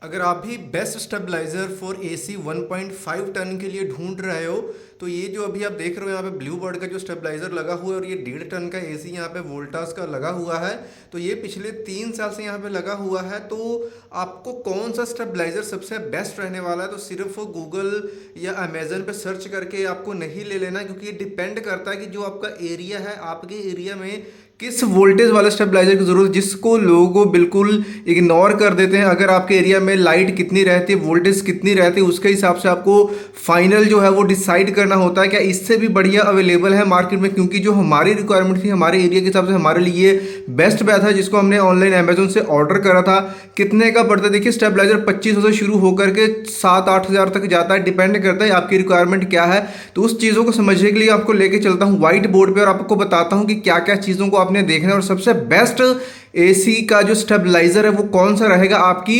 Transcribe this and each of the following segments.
अगर आप भी best stabiliser for AC 1.5 ton के लिए ढूंढ रहे हो तो ये जो अभी आप देख रहे हो यहाँ पे ब्लू बर्ड का जो स्टेबलाइजर लगा हुआ है और ये 1.5 टन का एसी यहाँ पे वोल्टास का लगा हुआ है। तो ये पिछले 3 साल से यहाँ पे लगा हुआ है। तो आपको कौन सा स्टेबलाइजर सबसे बेस्ट रहने वाला है तो सिर्फ गूगल या अमेजन पे सर्च करके आपको नहीं ले लेना, क्योंकि ये डिपेंड करता है कि जो आपका एरिया है, आपके एरिया में किस वोल्टेज वाला स्टेबलाइजर की जरूरत, जिसको लोगों बिल्कुल इग्नोर कर देते हैं। अगर आपके एरिया में लाइट कितनी रहती है, वोल्टेज कितनी रहती है, उसके हिसाब से आपको फाइनल जो है वो डिसाइड करना होता है क्या इससे भी बढ़िया अवेलेबल है मार्केट में। क्योंकि जो हमारी रिक्वायरमेंट थी, हमारे एरिया के हिसाब से हमारे लिए बेस्ट बैथ है, जिसको हमने ऑनलाइन अमेजोन से ऑर्डर करा था। कितने का पड़ता है देखिए, स्टेबलाइजर 2500 से शुरू होकर के 7-8 हज़ार तक जाता है, डिपेंड करता है आपकी रिक्वायरमेंट क्या है। तो उस चीज़ों को समझने के लिए आपको लेके चलता हूँ व्हाइट बोर्ड पे और आपको बताता हूँ कि क्या क्या चीज़ों को आपने देखना है और सबसे बेस्ट एसी का जो स्टेबलाइजर है वो कौन सा रहेगा आपकी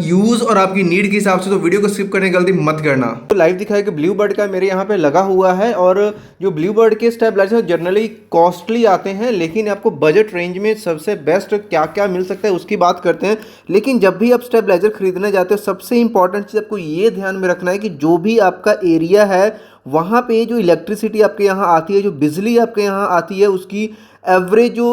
यूज और आपकी नीड के हिसाब से। तो वीडियो को स्किप करने की गलती मत करना। तो लाइव दिखाया कि ब्लू बर्ड का मेरे यहाँ पे लगा हुआ है, और जो ब्लू बर्ड के स्टेबलाइजर जनरली कॉस्टली आते हैं, लेकिन आपको बजट रेंज में सबसे बेस्ट क्या क्या मिल सकता है उसकी बात करते हैं। लेकिन जब भी आप स्टेबलाइजर खरीदने जाते हो, सबसे इंपॉर्टेंट चीज़ आपको ये ध्यान में रखना है कि जो भी आपका एरिया है वहाँ पे जो इलेक्ट्रिसिटी आपके यहाँ आती है, जो बिजली आपके यहाँ आती है, उसकी एवरेज जो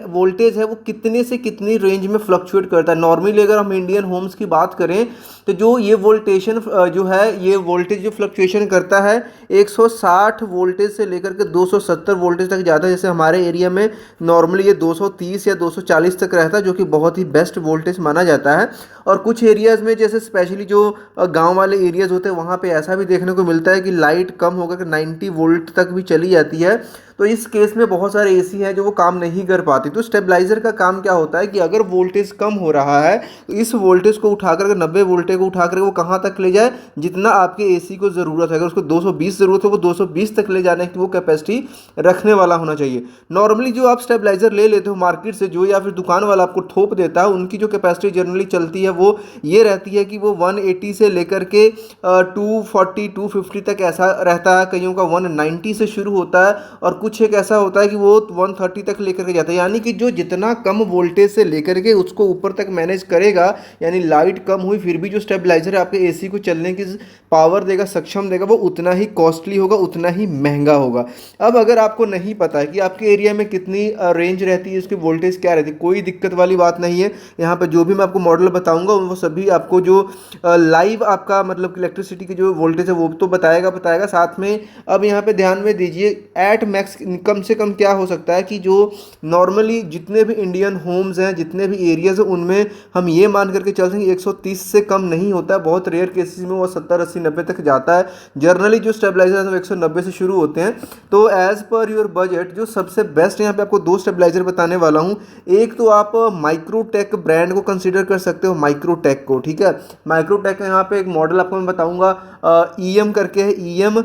वोल्टेज है वो कितने से कितनी रेंज में फ्लक्चुएट करता है। नॉर्मली अगर हम इंडियन होम्स की बात करें तो जो ये वोल्टेशन जो है, ये वोल्टेज जो फ्लक्चुएशन करता है 160 वोल्टेज से लेकर के 270 वोल्टेज तक जाता है। जैसे हमारे एरिया में नॉर्मली ये 230 या 240 तक रहता है, जो कि बहुत ही बेस्ट वोल्टेज माना जाता है। और कुछ एरियाज़ में, जैसे स्पेशली जो गांव वाले एरियाज़ होते हैं, वहाँ पे ऐसा भी देखने को मिलता है कि लाइट कम होकर के 90 वोल्ट तक भी चली जाती है। तो इस केस में बहुत सारे एसी हैं जो वो काम नहीं कर पाती। तो स्टेबलाइजर का काम क्या होता है कि अगर वोल्टेज कम हो रहा है तो इस वोल्टेज को उठाकर 90 वोल्टेज को उठाकर वो कहाँ तक ले जाए, जितना आपके एसी को ज़रूरत है। अगर उसको 220 ज़रूरत है, वो 220 तक ले जाने की वो कैपेसिटी रखने वाला होना चाहिए। नॉर्मली जो आप स्टेबलाइजर ले लेते हो मार्केट से, जो या फिर दुकान वाला आपको थोप देता है, उनकी जो कैपेसिटी जनरली चलती है वो ये रहती है कि वो 180 से लेकर के 240 250 तक ऐसा रहता है। कईयों का 190 से शुरू होता है और कुछ एक ऐसा होता है कि वो 130 तक लेकर के जाता है। यानी कि जो जितना कम वोल्टेज से लेकर के उसको ऊपर तक मैनेज करेगा, यानी लाइट कम हुई फिर भी जो स्टेबलाइजर है आपके एसी को चलने की पावर देगा, सक्षम देगा, वो उतना ही कॉस्टली होगा, उतना ही महंगा होगा। अब अगर आपको नहीं पता है कि आपके एरिया में कितनी रेंज रहती है, उसकी वोल्टेज क्या रहती है, कोई दिक्कत वाली बात नहीं है। यहाँ पर जो भी मैं आपको मॉडल बताऊंगा वो सभी आपको जो लाइव आपका मतलब इलेक्ट्रिसिटी की जो वोल्टेज है वो तो बताएगा साथ में। अब यहाँ पे ध्यान में दीजिए, एट मैक्स कम से कम क्या हो सकता है कि जो नॉर्मली जितने भी इंडियन होम्स हैं, जितने भी एरियाज हैं, उनमें हम ये मान करके चल सकते हैं 130 से कम नहीं होता है। बहुत रेयर केसेस में वो 70 80 90 तक जाता है। जनरली जो स्टेबलाइजर है वो 190 से शुरू होते हैं। तो एज पर योर बजट जो सबसे बेस्ट, यहाँ पे आपको दो स्टेबलाइजर बताने वाला हूँ। एक तो आप माइक्रोटेक ब्रांड को कंसीडर कर सकते हो, माइक्रोटेक को, ठीक है। माइक्रोटेक यहाँ पे एक मॉडल आपको मैं बताऊँगा, EM करके है, EM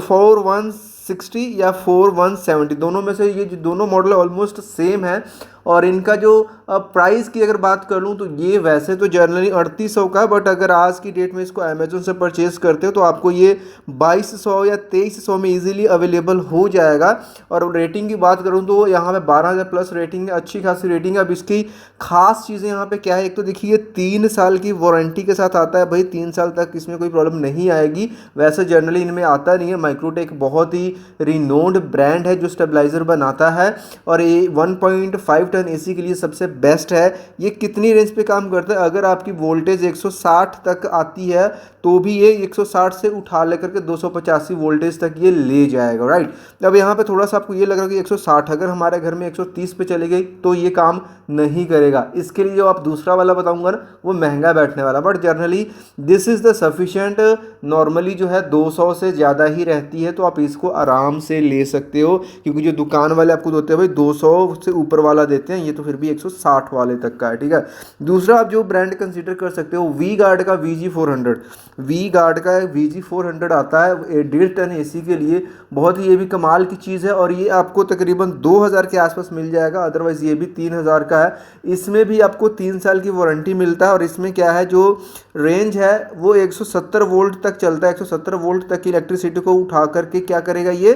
4160 या 4170, दोनों में से ये जो दोनों मॉडल ऑलमोस्ट सेम है। और इनका जो प्राइस की अगर बात कर लूँ तो ये वैसे तो जनरली 3800 का है, बट अगर आज की डेट में इसको अमेजोन से परचेज करते हो तो आपको ये 2200 या 2300 में इजीली अवेलेबल हो जाएगा। और रेटिंग की बात करूँ तो यहाँ पे 12,000 प्लस रेटिंग है, अच्छी खासी रेटिंग है। अब इसकी खास चीज़ें यहाँ पे क्या है, एक तो देखिए 3 साल की वारंटी के साथ आता है। भाई 3 साल तक इसमें कोई प्रॉब्लम नहीं आएगी, वैसे जनरली इनमें आता नहीं है। माइक्रोटेक बहुत ही रिनोन्ड ब्रांड है जो स्टेबलाइजर बनाता है, और ये 1.5 टन एसी के लिए सबसे बेस्ट है। ये कितनी रेंज पे काम करता है, अगर आपकी वोल्टेज 160 तक आती है तो भी ये 160 से उठा लेकर के 285 वोल्टेज तक ये ले जाएगा, राइट। अब यहाँ पे थोड़ा सा आपको ये लग रहा है कि 160 अगर हमारे घर में 130 पे चली गई तो ये काम नहीं करेगा। इसके लिए जो आप दूसरा वाला बताऊंगा ना वो महंगा बैठने वाला, but generally this is the sufficient. Normally जो है 200 से ज़्यादा ही रहती है, तो आप इसको आराम से ले सकते हो, क्योंकि जो दुकान वाले आपको देते हैं भाई 200 से ऊपर वाला देते हैं, ये तो फिर भी 160 वाले तक का है, ठीक है। दूसरा आप जो ब्रांड कंसीडर कर सकते हो, वी गार्ड का VG400, वी गार्ड का VG400 आता है 1.5 टन एसी के लिए। बहुत ही ये भी कमाल की चीज़ है, और ये आपको तकरीबन 2000 के आसपास मिल जाएगा, अदरवाइज़ ये भी 3000 का है। इसमें भी आपको 3 साल की वारंटी मिलता है, और इसमें क्या है, जो रेंज है वो 170 वोल्ट तक चलता है। 170 वोल्ट तक की इलेक्ट्रिसिटी को उठा करके क्या करेगा ये,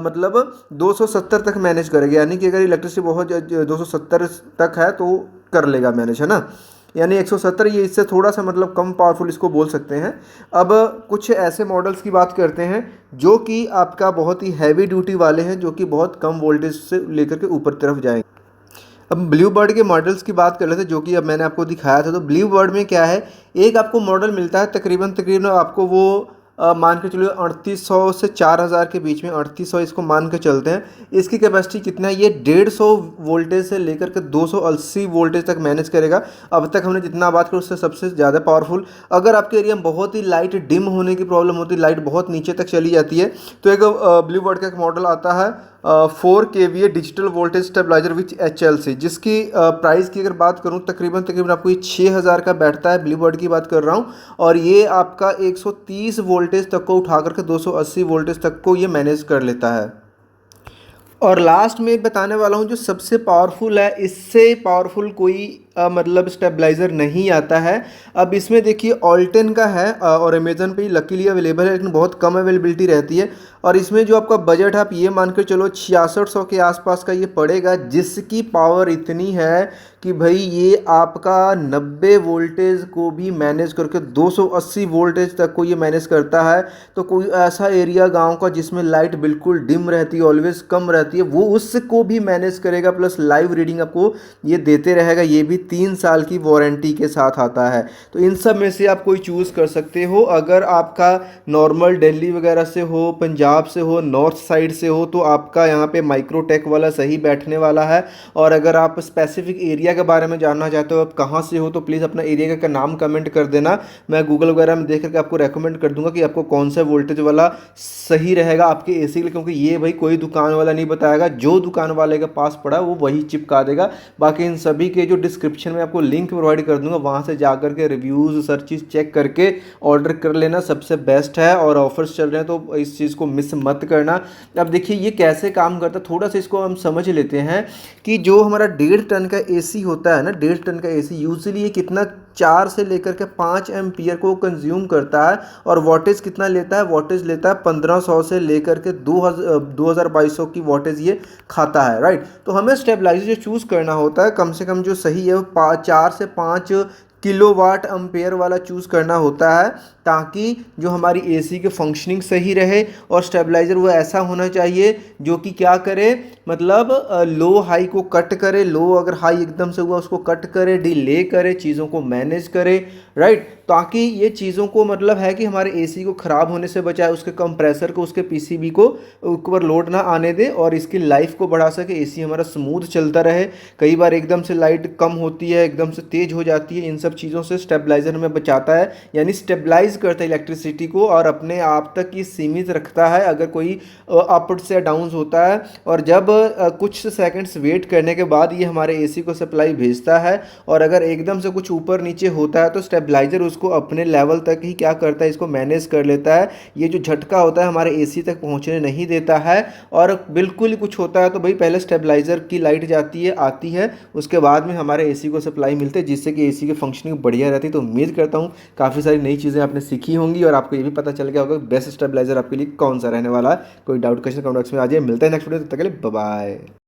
मतलब 270 तक मैनेज करेगा। यानी कि अगर इलेक्ट्रिसिटी बहुत 270 तक है तो कर लेगा मैनेज, है ना। यानी 170, ये इससे थोड़ा सा मतलब कम पावरफुल इसको बोल सकते हैं। अब कुछ ऐसे मॉडल्स की बात करते हैं जो कि आपका बहुत ही हैवी ड्यूटी वाले हैं, जो कि बहुत कम वोल्टेज से लेकर के ऊपर तरफ जाएंगे। अब ब्लू बर्ड के मॉडल्स की बात कर लेते हैं, जो कि अब मैंने आपको दिखाया था। तो ब्लू बर्ड में क्या है, एक आपको मॉडल मिलता है तकरीबन तकरीबन आपको वो मान के चलिए 3800 से 4000 के बीच में, 3800 इसको मान के चलते हैं। इसकी कैपेसिटी कितना है, ये 150 वोल्टेज से लेकर के 280 वोल्टेज तक मैनेज करेगा। अब तक हमने जितना बात करी उससे सबसे ज़्यादा पावरफुल। अगर आपके एरिया में बहुत ही लाइट डिम होने की प्रॉब्लम होती है, लाइट बहुत नीचे तक चली जाती है, तो एक ब्लू बर्ड का एक मॉडल आता है 4 kVA digital voltage stabiliser with HLC, जिसकी प्राइस की अगर बात करूं तकरीबन तकरीबन आपको ये 6000 का बैठता है। ब्लू बर्ड की बात कर रहा हूं, और ये आपका 130 वोल्टेज तक को उठा करके 280 वोल्टेज तक को ये मैनेज कर लेता है। और लास्ट में बताने वाला हूँ जो सबसे पावरफुल है, इससे पावरफुल कोई मतलब स्टेबलाइज़र नहीं आता है। अब इसमें देखिए ऑल्टेन का है और अमेजन पे लकीली अवेलेबल है, लेकिन बहुत कम अवेलेबिलिटी रहती है। और इसमें जो आपका बजट है, आप ये मान कर चलो 6600 के आसपास का ये पड़ेगा, जिसकी पावर इतनी है कि भाई ये आपका 90 वोल्टेज को भी मैनेज करके 280 वोल्टेज तक को ये मैनेज करता है। तो कोई ऐसा एरिया गांव का जिसमें लाइट बिल्कुल डिम रहती है, ऑलवेज कम रहती है, वो उसको भी मैनेज करेगा, प्लस लाइव रीडिंग आपको ये देते रहेगा। ये भी 3 साल की वारंटी के साथ आता है। तो इन सब में से आप कोई चूज़ कर सकते हो। अगर आपका नॉर्मल दिल्ली वगैरह से हो, पंजाब से हो, नॉर्थ साइड से हो, तो आपका यहाँ पे माइक्रोटेक वाला सही बैठने वाला है। और अगर आप स्पेसिफिक एरिया के बारे में जानना चाहते हो, आप कहाँ से हो, तो प्लीज़ अपना एरिया का नाम कमेंट कर देना। मैं गूगल वगैरह में देख करके आपको रेकमेंड कर दूंगा कि आपको कौन सा वोल्टेज वाला सही रहेगा आपके एसी के लिए, क्योंकि ये भाई कोई दुकान वाला नहीं बताएगा, जो दुकान वाले के पास पड़ा वो वही चिपका देगा। बाकी इन सभी के जो डिस्क्रिप्शन में आपको लिंक प्रोवाइड कर दूंगा, वहाँ से जा करके रिव्यूज़ सर्चेस चेक करके ऑर्डर कर लेना, सबसे बेस्ट है। और ऑफर्स चल रहे हैं तो इस चीज़ को मिस मत करना। अब देखिए ये कैसे काम करता है, थोड़ा सा इसको हम समझ लेते हैं कि जो हमारा 1.5 टन का एसी होता है ना, 1.5 टन का एसी यूजुअली ये कितना 4 से लेकर के 5 एम्पियर को कंज्यूम करता है। और वोल्टेज कितना लेता है, वोल्टेज लेता है 1500 से लेकर के 2200 की वोल्टेज ये खाता है, राइट। तो हमें स्टेबलाइजर जो चूज़ करना होता है, कम से कम जो सही है वो 4 से 5 किलोवाट एम्पेयर वाला चूज़ करना होता है, ताकि जो हमारी एसी की फंक्शनिंग सही रहे। और स्टेबलाइज़र वो ऐसा होना चाहिए जो कि क्या करे, मतलब लो हाई को कट करे, लो अगर हाई एकदम से हुआ उसको कट करे, डिले करे, चीज़ों को मैनेज करे, राइट। ताकि ये चीज़ों को मतलब है कि हमारे एसी को ख़राब होने से बचाए, उसके कंप्रेसर को, उसके पीसीबी को ऊपर लोड ना आने दे, और इसकी लाइफ को बढ़ा सके, एसी हमारा स्मूथ चलता रहे। कई बार एकदम से लाइट कम होती है, एकदम से तेज़ हो जाती है, इन सब चीज़ों से स्टेबलाइज़र हमें बचाता है, यानी स्टेबलाइज करता है इलेक्ट्रिसिटी को और अपने आप तक ही सीमित रखता है अगर कोई अप्स या डाउन्स होता है। और जब कुछ सेकंड्स वेट करने के बाद ये हमारे एसी को सप्लाई भेजता है, और अगर एकदम से कुछ ऊपर नीचे होता है तो स्टेबलाइजर उसको अपने लेवल तक ही क्या करता है, इसको मैनेज कर लेता है। ये जो झटका होता है हमारे एसी तक पहुंचने नहीं देता है। और बिल्कुल ही कुछ होता है तो भाई पहले स्टेबलाइजर की लाइट जाती है, आती है, उसके बाद में हमारे एसी को सप्लाई मिलती है, जिससे कि एसी की फंक्शनिंग बढ़िया रहती है। तो उम्मीद करता हूँ काफ़ी सारी नई चीज़ें आपने सीखी होंगी और आपको ये भी पता चल गया होगा बेस्ट स्टेबलाइजर आपके लिए कौन सा रहने वाला है। कोई डाउट क्वेश्चन कमेंट बॉक्स में आ जाए। मिलता है नेक्स्ट वीडियो, तब तक के लिए बाय बाय।